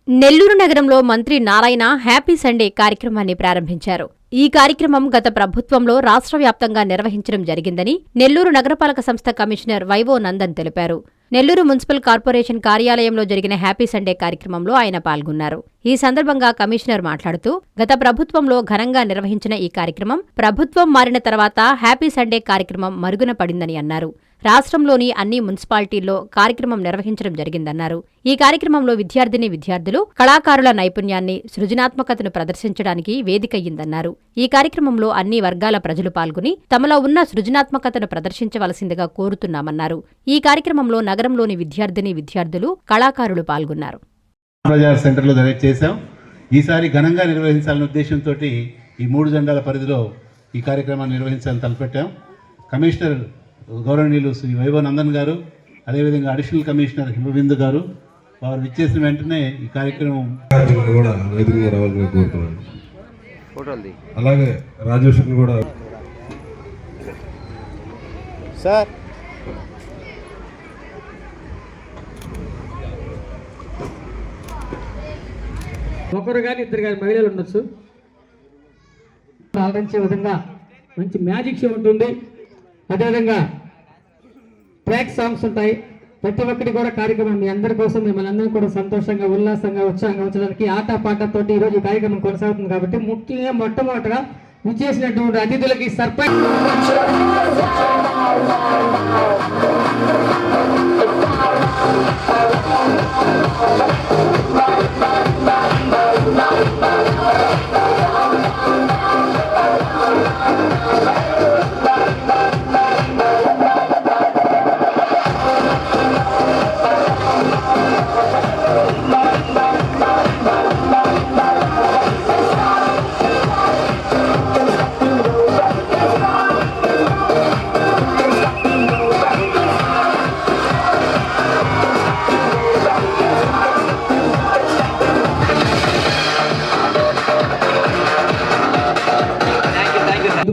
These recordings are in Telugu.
నెల్లూరు నగరంలో మంత్రి నారాయణ హ్యాపీ సండే కార్యక్రమాన్ని ప్రారంభించారు. ఈ కార్యక్రమం గత ప్రభుత్వంలో రాష్ట్ర వ్యాప్తంగా నిర్వహించడం జరిగిందని నెల్లూరు నగరపాలక సంస్థ కమిషనర్ వైవో నందన్ తెలిపారు. నెల్లూరు మున్సిపల్ కార్పొరేషన్ కార్యాలయంలో జరిగిన హ్యాపీ సండే కార్యక్రమంలో ఆయన పాల్గొన్నారు. ఈ సందర్భంగా కమిషనర్ మాట్లాడుతూ, గత ప్రభుత్వంలో ఘనంగా నిర్వహించిన ఈ కార్యక్రమం ప్రభుత్వం మారిన తర్వాత హ్యాపీ సండే కార్యక్రమం మరుగున పడిందని అన్నారు. రాష్ట్రంలోని అన్ని మున్సిపాలిటీల్లో కార్యక్రమం నిర్వహించడం జరిగిందన్నారు. ఈ కార్యక్రమంలో విద్యార్థులు కళాకారుల నైపుణ్యాన్ని, సృజనాత్మకతను ప్రదర్శించడానికి వేదికయ్యిందన్నారు. ఈ కార్యక్రమంలో అన్ని వర్గాల ప్రజలు పాల్గొని తమలో ఉన్న సృజనాత్మకతను ప్రదర్శించవలసిందిగా కోరుతున్నామన్నారు. ఈ కార్యక్రమంలో నగరంలోని విద్యార్థులు కళాకారులు పాల్గొన్నారు. ఈసారి ఘనంగా నిర్వహించాలనే ఉద్దేశంతో ఈ 3 జెండాల పరిధిలో ఈ కార్యక్రమాన్ని నిర్వహించాలని తలపెట్టాం. కమిషనర్ గౌరవనీయులు శ్రీ వైవో నందన్ గారు, అదేవిధంగా అడిషనల్ కమిషనర్ హిమబిందు గారు వారు విచ్చేసిన వెంటనే ఈ కార్యక్రమం కూడా ఎదురుగా రావాలని కోరుతున్నాను. అలాగే రాజేష్ని కూడా సార్ ఒకరు కానీ ఇద్దరు కానీ మహిళలు ఉండొచ్చు. ఆలోచించే విధంగా మంచి మ్యాజిక్ షో ఉంటుంది. అదేవిధంగా ట్రాక్ సాంగ్స్ ఉంటాయి. ప్రతి ఒక్కటి కూడా కార్యక్రమం మీ అందరి కోసం మిమ్మల్ని అందరం కూడా సంతోషంగా, ఉల్లాసంగా, ఉత్సాహంగా ఉంచడానికి ఆట పాటతోటి ఈరోజు ఈ కార్యక్రమం కొనసాగుతుంది. కాబట్టి ముఖ్యంగా మొట్టమొదటిగా విచ్చేసినటువంటి అతిథులకి సర్ప్రైజ్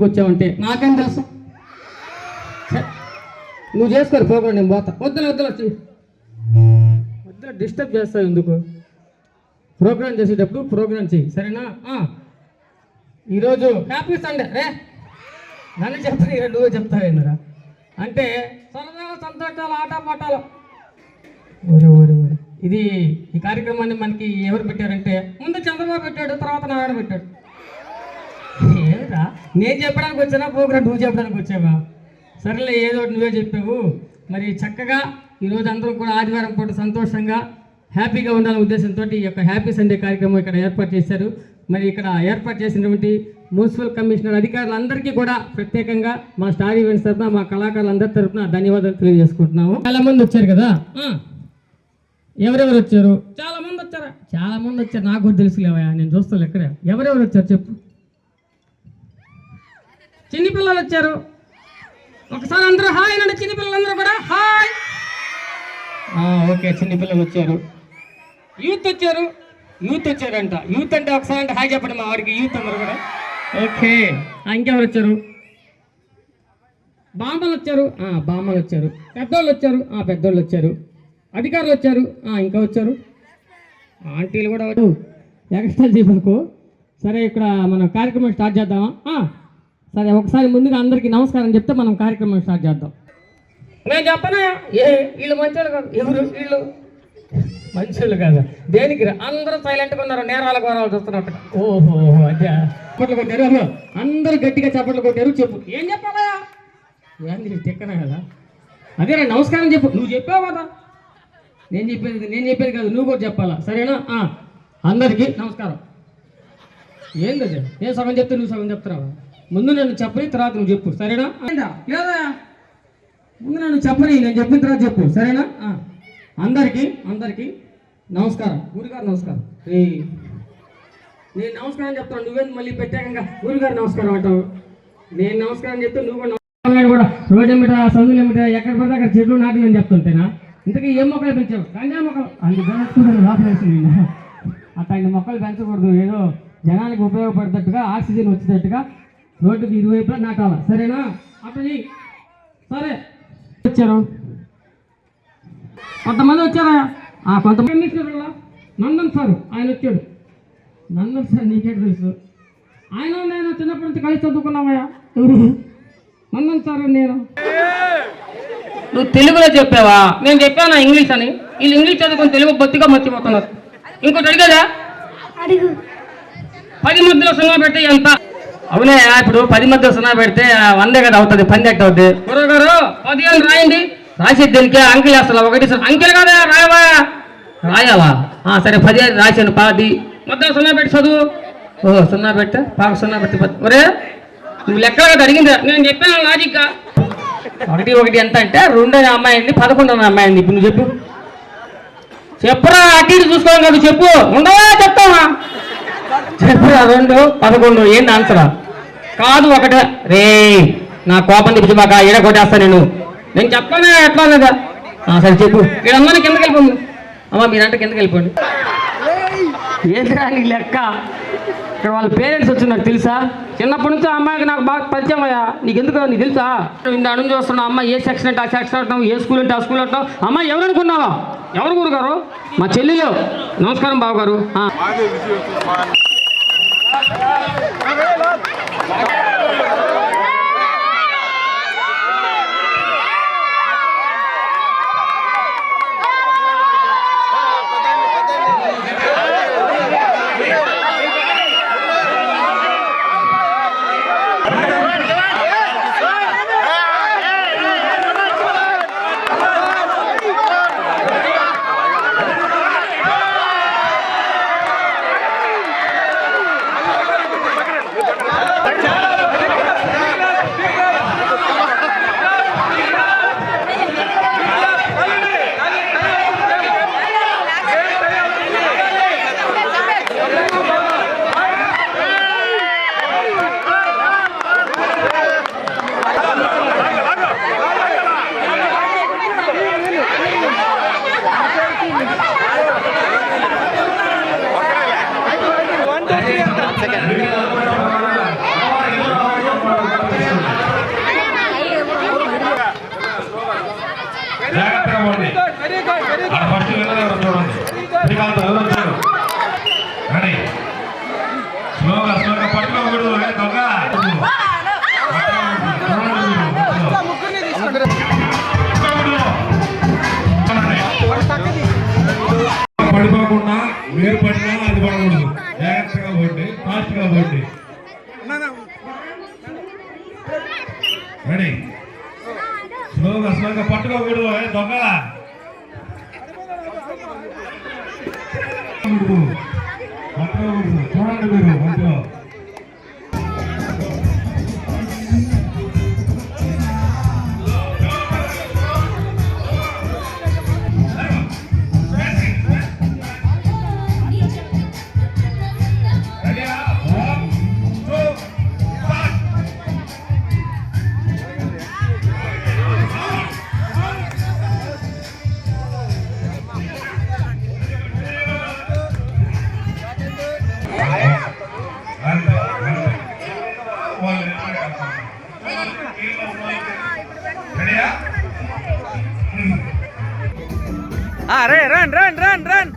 వచ్చావంటే నాకేం తెలుసు. నువ్వు చేసుకోరు ప్రోగ్రామ్, నేను పోతా. వద్దులు డిస్టర్బ్ చేస్తావు ఎందుకు? ప్రోగ్రామ్ చేసేటప్పుడు ప్రోగ్రామ్ చెయ్యి, సరేనా? ఈరోజు హ్యాపీ సండే రే నన్ను చెప్తాను, ఇక నువ్వే చెప్తావేందరా అంటే సరదాగా సంతోషాలు, ఆట పాటాలు. ఓరే ఇది ఈ కార్యక్రమాన్ని మనకి ఎవరు పెట్టారంటే ముందు చంద్రబాబు పెట్టాడు, తర్వాత నారాయణ పెట్టాడు. ఏమిరా నేను చెప్పడానికి వచ్చానా ప్రోగ్రామ్ నువ్వు చెప్పడానికి వచ్చావా? సరేలే ఏదో నువ్వే చెప్పావు. మరి చక్కగా ఈరోజు అందరం కూడా ఆదివారం పూట సంతోషంగా హ్యాపీగా ఉండాలనే ఉద్దేశంతో ఈ యొక్క హ్యాపీ సండే కార్యక్రమం ఇక్కడ ఏర్పాటు చేశారు. మరి ఇక్కడ ఏర్పాటు చేసినటువంటి మున్సిపల్ కమిషనర్ అధికారులందరికీ కూడా ప్రత్యేకంగా మా స్టార్ ఈవెంట్స్ తరఫున, మా కళాకారులందరి తరఫున ధన్యవాదాలు తెలియజేసుకుంటున్నాము. చాలా మంది వచ్చారు కదా, ఎవరెవరు వచ్చారు? చాలా మంది వచ్చారు. నాకు కూడా తెలుసులేవా, నేను చూస్తాను ఎక్కడ ఎవరెవరు వచ్చారు చెప్పు. చిన్నపిల్లలు వచ్చారు. ఒకసారి అందరూ హాయ్ అనండి. చిన్నపిల్లలందరూ కూడా హాయ్. ఓకే, చిన్నపిల్లలు వచ్చారు. యూత్ వచ్చారంట. యూత్ అంటే ఒకసారి అంటే హాయ్ చెప్పండి మా వారికి. యూత్ అందరూ కూడా ఓకే. ఇంకెవరు వచ్చారు? బామ్మలు వచ్చారు. పెద్దోళ్ళు వచ్చారు. అధికారులు వచ్చారు. ఇంకా వచ్చారు ఆంటీలు కూడా. ఎక్స్ట్రా చెప్పకు. సరే, ఇక్కడ మనం కార్యక్రమం స్టార్ట్ చేద్దామా? సరే, ఒకసారి ముందుగా అందరికీ నమస్కారం చెప్తే మనం కార్యక్రమం స్టార్ట్ చేద్దాం. నేను చెప్పనా? వీళ్ళు మంచోళ్ళు కాదు. ఎవరు వీళ్ళు? మంచోళ్ళు కాదు. దేనికి? అందరూ సైలెంట్గా ఉన్నారు, నేరాల ఘోరాలు చూస్తున్నట్టుగా. ఓహో, అదే చప్పట్లు కొట్టారు. అందరూ గట్టిగా చప్పట్లు కొట్టారు. చెప్పు, ఏం చెప్పాలా? ఏంది తిక్కనా కదా? అదే నమస్కారం చెప్పు. నువ్వు చెప్పావు కదా. నేను చెప్పేది కాదు, నువ్వు కూడా చెప్పాలా, సరేనా? అందరికీ నమస్కారం. ఏంది? నేను సగం చెప్తే నువ్వు సగం చెప్తున్నావా? ముందు నన్ను చెప్పని, తర్వాత నువ్వు చెప్పు, సరేనా? లేదా ముందు నన్ను చెప్పని, నేను చెప్పిన తర్వాత చెప్పు, సరేనా? అందరికీ నమస్కారం. గురుగారు నమస్కారం. నేను నమస్కారం చెప్తాను, నువ్వేంది మళ్ళీ ప్రత్యేకంగా గురుగారు నమస్కారం అంటావు? నేను నమస్కారం చెప్తే నువ్వు కూడా రోడ్డు ఏమిట, సందులు ఏమిట, ఎక్కడ పడితే అక్కడ చెట్లు నాటి అని చెప్తుంటేనా? ఇంతకీ ఏం మొక్కలు పెంచావు? గంజా మొక్కలు. అందుకని లోపలేసింది. అట్లాంటి మొక్కలు పెంచకూడదు. ఏదో జనానికి ఉపయోగపడేటట్టుగా, ఆక్సిజన్ వచ్చేటట్టుగా రోడ్డుకి ఇరువైపులా నాటాలి, సరేనా? అట్లా సరే. వచ్చారు కొంతమంది వచ్చారా? కొంతమంది నందన్ సార్ ఆయన వచ్చాడు. నందన్ సార్ నీకే తెలుసు, ఆయన నేను చిన్నప్పటి నుంచి కలిసి చదువుకున్నామయ్యా. ఎవరు? నందన్ సార్ నేను. నువ్వు తెలుగులో చెప్పావా? నేను చెప్పాను ఇంగ్లీష్ అని. వీళ్ళు ఇంగ్లీష్ చదువుకొని తెలుగు బొత్తిగా మర్చిపోతున్నారు. ఇంకోటి అడిగదా? 10 మధ్యలో 0 పెడితే ఎంత? అవునే, ఇప్పుడు 10 మధ్యలో 0 పెడితే 100 కదా అవుతుంది, 10 ఎక్కడ అవుతుంది? గురుగారు 10 అని రాయండి. రాసేది దేనికి? అంకెలు వేస్తా. ఒకటి అంకెలు కదా రాయవా? రాయావా? సరే 10 రాశాను. 10 మధ్యలో 0 పెట్టి చదువు. 0 పెడితే 0 పెట్టి ఒరే నువ్వు లెక్కలు కదా అడిగిందా? నేను చెప్పాను లాజిక్గా. 1 ఎంత అంటే 2 అనే అమ్మాయి అండి, 11 అనే అమ్మాయి అండి. ఇప్పుడు నువ్వు చెప్పు. చెప్పురా, అటు ఇటు చూసుకోవాలి కదా, చెప్పు. ఉండవా? చెప్తావా? చెప్పురా. 2, 11 ఏంటి ఆన్సరా? కాదు 1. రే నా కోపం తెప్పించబాక, ఈడ కొట్టేస్తా నేను చెప్పాను ఎట్లా లేదా? సరే చెప్పు. మీరందరినీ కిందకి వెళ్ళిపోండి. అమ్మ మీరంటే కిందకి వెళ్ళిపోండి. ఏంటిరా నీ లెక్క? ఇక్కడ వాళ్ళ పేరెంట్స్ వచ్చి నాకు తెలుసా? చిన్నప్పటి నుంచి అమ్మాయికి నాకు బాగా పరిచయం అయ్యా. నీకెందుకు? నీకు తెలుసా? ఇంత అడుగు చూస్తున్నావు. అమ్మ ఏ సెక్షన్ అంటే ఆ సెక్షన్ అంటావు, ఏ స్కూల్ అంటే ఆ స్కూల్ అంటావు. అమ్మ ఎవరు అనుకున్నావా? ఎవరు గురుగారు? మా చెల్లెలు. నమస్కారం బాబు గారు. పడిపోకుండా మీరు పడినా అది పడకూడదు. జాగ్రత్తగా పోండి, ఫాస్ట్గా పోండి. రెడీ? స్లోగా పట్టుకోకూడదు. దొంగ పట్టుకోకూడదు. చూడండి మీరు మధ్యలో. రన్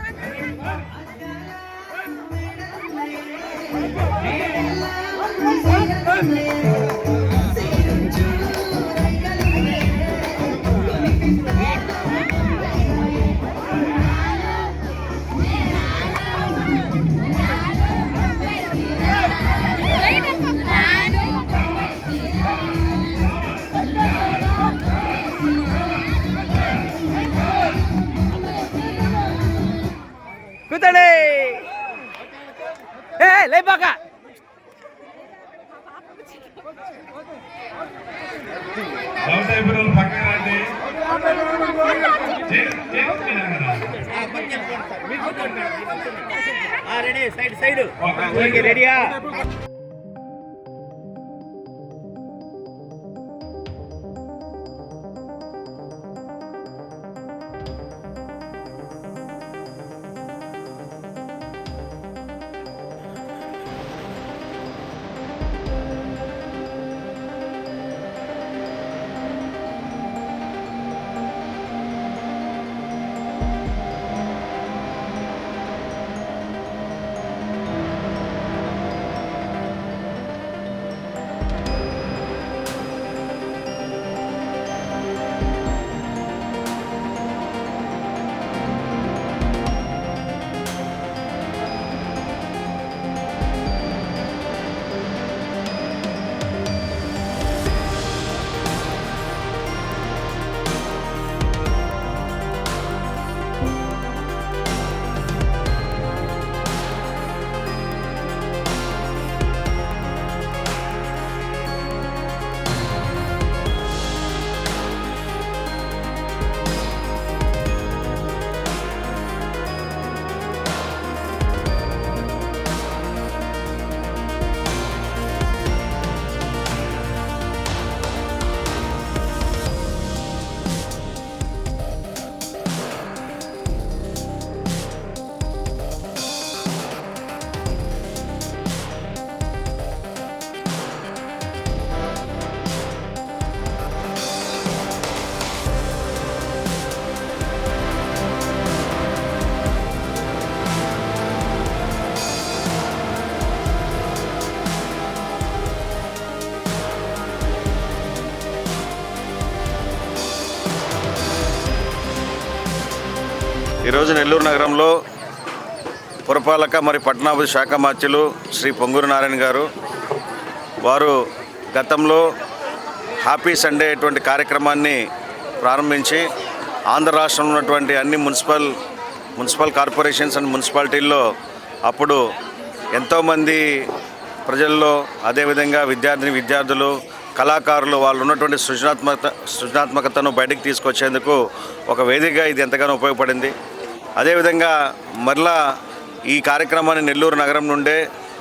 కూతండి. లేపాక రెడీ సైడ్ రెడీయా? ఈరోజు నెల్లూరు నగరంలో పురపాలక మరియు పట్టణాభివృద్ధి శాఖ మంత్రులు శ్రీ పొంగూరు నారాయణ గారు వారు గతంలో హ్యాపీ సండే అటువంటి కార్యక్రమాన్ని ప్రారంభించి ఆంధ్ర రాష్ట్రంలో ఉన్నటువంటి అన్ని మున్సిపల్ కార్పొరేషన్స్ అండ్ మున్సిపాలిటీల్లో అప్పుడు ఎంతోమంది ప్రజల్లో అదేవిధంగా విద్యార్థులు కళాకారులు వాళ్ళు ఉన్నటువంటి సృజనాత్మకతను బయటకు తీసుకొచ్చేందుకు ఒక వేదికగా ఇది ఎంతగానో ఉపయోగపడింది. అదేవిధంగా మరలా ఈ కార్యక్రమాన్ని నెల్లూరు నగరం నుండే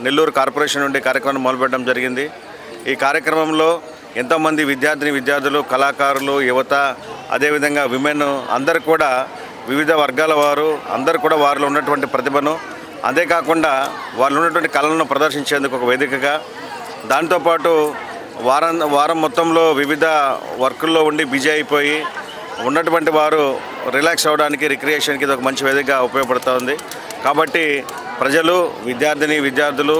నెల్లూరు కార్పొరేషన్ నుండి కార్యక్రమాన్ని మొదలుపెట్టడం జరిగింది. ఈ కార్యక్రమంలో ఎంతోమంది విద్యార్థులు కళాకారులు యువత అదేవిధంగా విమెన్ అందరూ కూడా వివిధ వర్గాల వారు అందరూ కూడా వారిలో ఉన్నటువంటి ప్రతిభను అంతేకాకుండా వాళ్ళు ఉన్నటువంటి కళలను ప్రదర్శించేందుకు ఒక వేదికగా దాంతోపాటు వారం మొత్తంలో వివిధ వర్కుల్లో ఉండి బిజీ అయిపోయి ఉన్నటువంటి వారు రిలాక్స్ అవ్వడానికి రిక్రియేషన్కి ఇది ఒక మంచి వేదికగా ఉపయోగపడుతుంది. కాబట్టి ప్రజలు విద్యార్థులు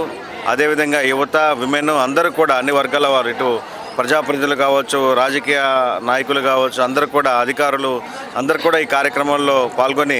అదేవిధంగా యువత విమెన్ అందరూ కూడా అన్ని వర్గాల వారు ఇటు ప్రజాప్రతినిధులు కావచ్చు రాజకీయ నాయకులు కావచ్చు అందరూ కూడా అధికారులు అందరూ కూడా ఈ కార్యక్రమంలో పాల్గొని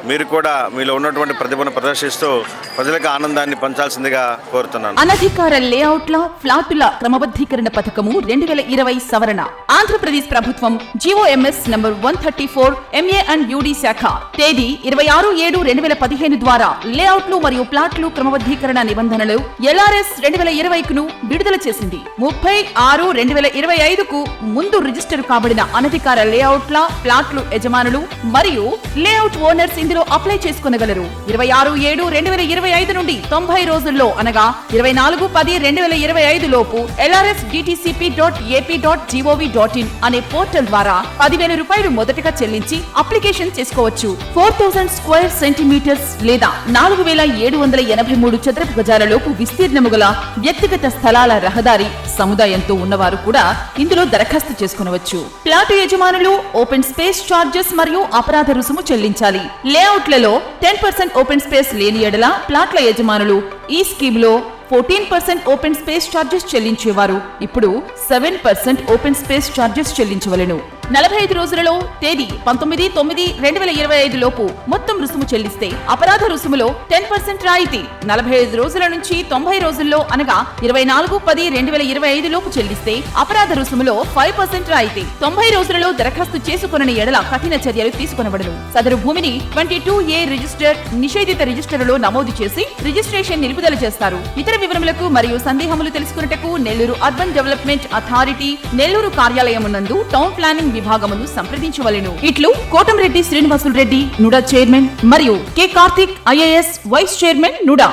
మీరు కూడా మీలో ఉన్నటువంటి ప్రతిభను ప్రదర్శిస్తూ ప్రజలకు ఆనందాన్ని పంచాల్సిందిగా కోరుతున్నాను. అనధికార లేఅవుట్ల ఫ్లాటుల క్రమబద్ధీకరణ పథకము 2020 సవరణ ఆంధ్రప్రదేశ్ ప్రభుత్వం GOMS number 134 MA and UD శాఖ తేదీ 26/7/2015 ద్వారా లేఅవుట్లు మరియు ప్లాట్లు క్రమబద్ధీకరణ నిబంధనలు LRS 2020ను విడుదల చేసింది. 30/6/2025కు ముందు రిజిస్టర్ కాబడిన అనధికార లేఅవుట్ల ప్లాట్లు యజమానులు మరియు లేఅవుట్ ఓనర్స్ ఇందులో అప్లై చేసుకొనగలరు. 26/7/2025 నుండి 90 రోజుల్లో అనగా 24/10/2025 లోపు lrsdtcp.ap.gov.in అనే పోర్టల్ ద్వారా 10,000 రూపాయలు మొదటగా చెల్లించి అప్లికేషన్ చేసుకోవచ్చు. 4000 స్క్వేర్ సెంటీమీటర్స్ లేదా 4,783 చదరపు గజాల లోపు విస్తీర్ణము గల వ్యక్తిగత స్థలాల రహదారి సముదాయంతో ఉన్నవారు కూడా ఇందులో దరఖాస్తు చేసుకునవచ్చు. ప్లాటు యజమానులు ఓపెన్ స్పేస్ చార్జెస్ మరియు అపరాధ రుసుము చెల్లించాలి. లేఅవుట్లలో 10% ఓపెన్ స్పేస్ లేని ఎడల ప్లాట్ల యజమానులు ఈ స్కీమ్ లో 14% ఓపెన్ స్పేస్ చార్జెస్ చెల్లించేవారు ఇప్పుడు 7% ఓపెన్ స్పేస్ చార్జెస్ చెల్లించవలెను. 45 రోజులలో తేదీ 19/9/2025 లోపు మొత్తం రుసుము చెల్లిస్తే అపరాధ రుసుములో 10% రాయితీ. 45 రోజుల నుంచి 90 రోజుల్లో అనగా 24/10/2025 లోపు చెల్లిస్తే అపరాధ రుసుములో 5% రాయితీ. 90 రోజులలో దరఖాస్తు చేసుకొనని ఎడల కఠిన చర్యలు తీసుకొనబడును. సదరు భూమిని 22A రిజిస్టర్ నిషేధిత రిజిస్టర్లో నమోదు చేసి రిజిస్ట్రేషన్ నిలుపుదల చేస్తారు. ఇతర వివరములకు మరియు సందేహములు తెలుసుకున్నటకు Nellore urban development authority Nellore కార్యాలయమునందు టౌన్ ప్లానింగ్ విభాగమును సంప్రదించవలెను. ఇట్లు కోటంరెడ్డి శ్రీనివాసులు రెడ్డి నుడా చైర్మన్ మరియు K Karthik IAS vice chairman NUDA.